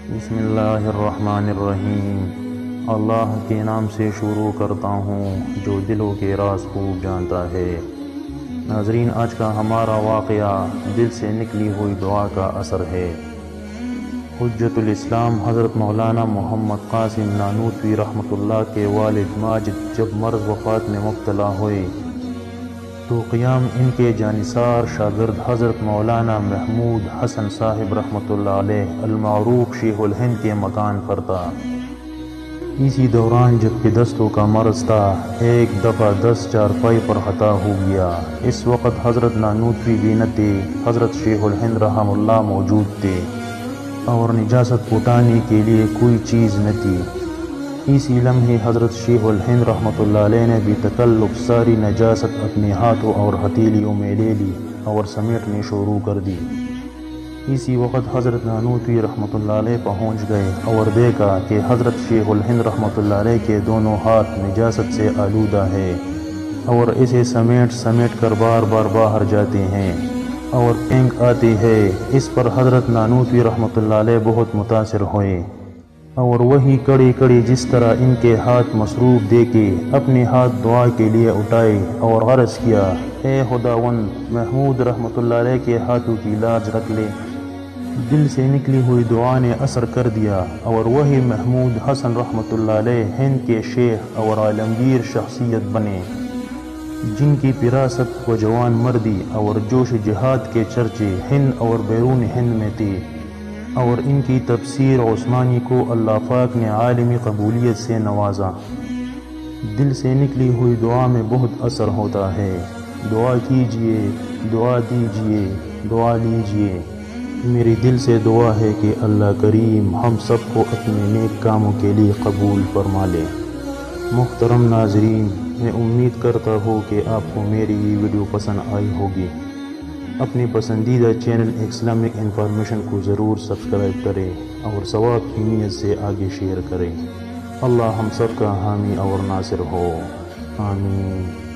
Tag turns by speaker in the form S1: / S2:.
S1: بسم اللہ الرحمن الرحیم۔ اللہ کے نام سے شروع کرتا ہوں جو دلوں کے راز خوب جانتا ہے۔ ناظرین، آج کا ہمارا واقعہ دل سے نکلی ہوئی دعا کا اثر ہے۔ حجت الاسلام حضرت مولانا محمد قاسم نانوتوی رحمۃ اللہ کے والد ماجد جب مرض وفات میں مبتلا ہوئے تو قیام ان کے جانثار شاگرد حضرت مولانا محمود حسن صاحب رحمۃ اللہ علیہ المعروف شیخ الہند کے مکان پر تھا۔ اسی دوران جب کہ دستوں کا مرض تھا، ایک دفعہ دست چارپائی پر خطا ہو گیا۔ اس وقت حضرت نانوتوی بھی نہ تھے، حضرت شیخ الہند رحمہ اللہ موجود تھے اور نجاست اٹھانے کے لیے کوئی چیز نہ تھی۔ اسی لمحے حضرت شیخ الہند رحمۃ اللہ علیہ نے بھی تکلف ساری نجاست اپنے ہاتھوں اور ہتھیلیوں میں لے لی اور سمیٹنے شروع کر دی۔ اسی وقت حضرت نانوتوی رحمۃ اللہ علیہ پہنچ گئے اور دیکھا کہ حضرت شیخ الہند رحمۃ اللہ علیہ کے دونوں ہاتھ نجاست سے آلودہ ہے اور اسے سمیٹ کر بار بار باہر جاتے ہیں اور پینک آتی ہے۔ اس پر حضرت نانوتوی رحمۃ اللہ علیہ بہت متاثر ہوئے اور وہی کڑی جس طرح ان کے ہاتھ مصروف دیکھے اپنے ہاتھ دعا کے لیے اٹھائے اور عرض کیا، اے خداوند، محمود رحمۃ اللہ علیہ کے ہاتھوں کی لاج رکھ لے۔ دل سے نکلی ہوئی دعا نے اثر کر دیا اور وہی محمود حسن رحمۃ اللہ علیہ ہند کے شیخ اور عالمگیر شخصیت بنے، جن کی فراست و جوان مردی اور جوش جہاد کے چرچے ہند اور بیرون ہند میں تھے اور ان کی تفسیر عثمانی کو اللہ پاک نے عالمی قبولیت سے نوازا۔ دل سے نکلی ہوئی دعا میں بہت اثر ہوتا ہے۔ دعا کیجئے، دعا دیجئے، دعا لیجئے۔ میری دل سے دعا ہے کہ اللہ کریم ہم سب کو اپنے نیک کاموں کے لیے قبول فرما لے۔ محترم ناظرین، میں امید کرتا ہوں کہ آپ کو میری یہ ویڈیو پسند آئی ہوگی۔ اپنے پسندیدہ چینل اسلامک انفارمیشن کو ضرور سبسکرائب کریں اور ثواب کی نیت سے آگے شیئر کریں۔ اللہ ہم سب کا حامی اور ناصر ہو، آمین۔